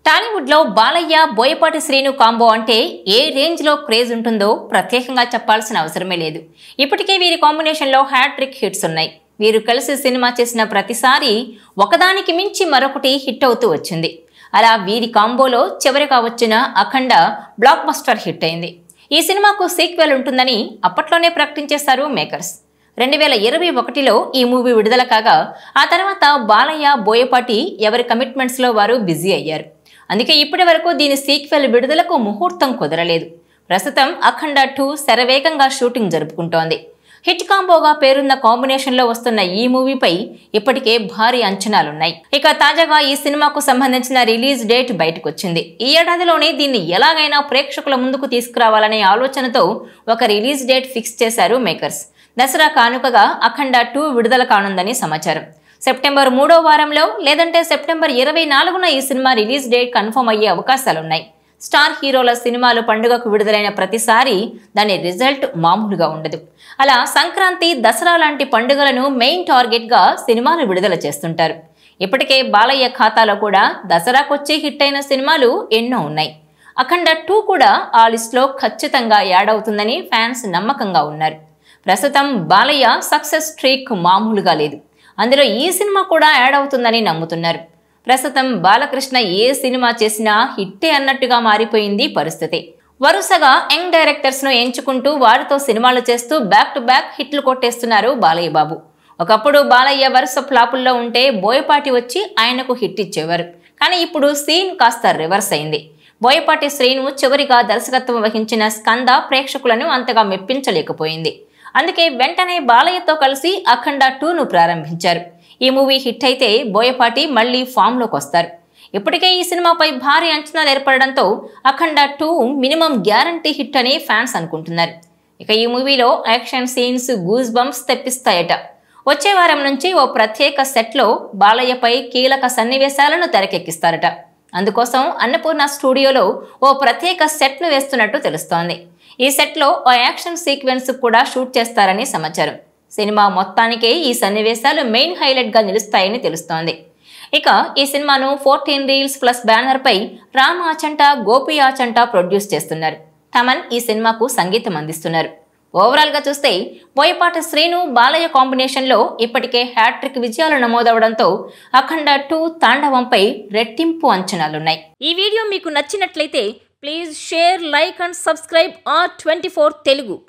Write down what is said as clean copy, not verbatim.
టాలీవుడ్ లో బాలయ్య బోయపాటి శ్రీను కాంబో అంటే ఏ రేంజ్ లో క్రేజ్ ఉంటుందో ప్రత్యేకంగా చెప్పాల్సిన అవసరమే లేదు. ఇప్పటికే వీరి కాంబినేషన్ లో హ్యాట్రిక్ హిట్స్ ఉన్నాయి. వీరు కలిసి సినిమా చేసిన ప్రతిసారి ఒకదానికి మించి మరొకటి హిట్ అవుతూ వచ్చింది. అలా వీరి కాంబోలో చివరిగా వచ్చిన అఖండ బ్లాక్ బస్టర్ హిట్ అయింది. ఈ సినిమాకు సీక్వెల్ ఉంటుందని అప్పట్లోనే ప్రకటించేశారు మేకర్స్. 2021లో ఈ మూవీ విడుదల కాగా ఆ తర్వాత బాలయ్య బోయపాటి ఎవరి కమిట్మెంట్స్ లో వారు బిజీ అయ్యారు. అందుకే ఇప్పటి వరకు దీని సీక్వెల్ విడుదలకు ముహూర్తం కుదరలేదు. ప్రస్తుతం అఖండ 2 శరవేగంగా షూటింగ్ జరుపుకుంటోంది. హిట్ కాంబోగా పేరున్న కాంబినేషన్ లో వస్తున్న ఈ మూవీపై ఇప్పటికే భారీ అంచనాలున్నాయి. ఇక తాజాగా ఈ సినిమాకు సంబంధించిన రిలీజ్ డేట్ బయటకొచ్చింది. ఈ ఏడాదిలోనే దీన్ని ఎలాగైనా ప్రేక్షకుల ముందుకు తీసుకురావాలనే ఆలోచనతో ఒక రిలీజ్ డేట్ ఫిక్స్ చేశారు మేకర్స్. దసరా కానుకగా అఖండ 2 విడుదల కానుందని సమాచారం. సెప్టెంబర్ 3వ వారంలో లేదంటే సెప్టెంబర్ 24న ఈ సినిమా రిలీజ్ డేట్ కన్ఫర్మ్ అయ్యే అవకాశాలున్నాయి. స్టార్ హీరోల సినిమాలు పండుగకు విడుదలైన ప్రతిసారి దాని రిజల్ట్ మామూలుగా ఉండదు. అలా సంక్రాంతి, దసరా లాంటి పండుగలను మెయిన్ టార్గెట్గా సినిమాలు విడుదల చేస్తుంటారు. ఇప్పటికే బాలయ్య ఖాతాలో కూడా దసరాకొచ్చి హిట్ అయిన సినిమాలు ఎన్నో ఉన్నాయి. అఖండ 2 కూడా ఆ లిస్టులో ఖచ్చితంగా యాడ్ అవుతుందని ఫ్యాన్స్ నమ్మకంగా ఉన్నారు. ప్రస్తుతం బాలయ్య సక్సెస్ స్ట్రీక్ మామూలుగా లేదు. అందులో ఈ సినిమా కూడా యాడ్ అవుతుందని నమ్ముతున్నారు. ప్రస్తుతం బాలకృష్ణ ఏ సినిమా చేసినా హిట్టే అన్నట్టుగా మారిపోయింది పరిస్థితి. వరుసగా యంగ్ డైరెక్టర్స్ ను ఎంచుకుంటూ వారితో సినిమాలు చేస్తూ బ్యాక్ టు బ్యాక్ హిట్లు కొట్టేస్తున్నారు బాలయ్య బాబు. ఒకప్పుడు బాలయ్య వరుస ఫ్లాపుల్లో ఉంటే బోయపాటి వచ్చి ఆయనకు హిట్ ఇచ్చేవారు. కానీ ఇప్పుడు సీన్ కాస్త రివర్స్ అయింది. బోయపాటి శ్రీను చివరిగా దర్శకత్వం వహించిన స్కంద ప్రేక్షకులను అంతగా మెప్పించలేకపోయింది. అందుకే వెంటనే బాలయ్యతో కలిసి అఖండ 2ను ప్రారంభించారు. ఈ మూవీ హిట్ అయితే బోయపాటి మళ్లీ ఫామ్ లోకి వస్తారు. ఇప్పటికే ఈ సినిమాపై భారీ అంచనాలు ఏర్పడడంతో అఖండ 2 మినిమం గ్యారంటీ హిట్ అని ఫ్యాన్స్ అనుకుంటున్నారు. ఇక ఈ మూవీలో యాక్షన్ సీన్స్ గూస్ బంప్స్ తెప్పిస్తాయట. వచ్చే వారం నుంచి ఓ ప్రత్యేక సెట్లో బాలయ్యపై కీలక సన్నివేశాలను తెరకెక్కిస్తారట. అందుకోసం అన్నపూర్ణ స్టూడియోలో ఓ ప్రత్యేక సెట్ను వేస్తున్నట్టు తెలుస్తోంది. ఈ సెట్లో ఓ యాక్షన్ సీక్వెన్స్ కూడా షూట్ చేస్తారని సమాచారం. సినిమా మొత్తానికే ఈ సన్నివేశాలు మెయిన్ హైలైట్ గా నిలుస్తాయని తెలుస్తోంది. ఇక ఈ సినిమాను 14 రీల్స్ ప్లస్ బ్యానర్ పై రామ్ ఆచంట, గోపి ఆచంట ప్రొడ్యూస్ చేస్తున్నారు. తమన్ ఈ సినిమాకు సంగీతం అందిస్తున్నారు. ఓవరాల్ గా చూస్తే బోయపాటి శ్రీను బాలయ్య కాంబినేషన్ లో ఇప్పటికే హ్యాట్రిక్ విజయాలు నమోదవడంతో అఖండ 2 తాండవంపై రెట్టింపు అంచనాలున్నాయి. ఈ వీడియో మీకు నచ్చినట్లయితే please share, like and subscribe R24 Telugu.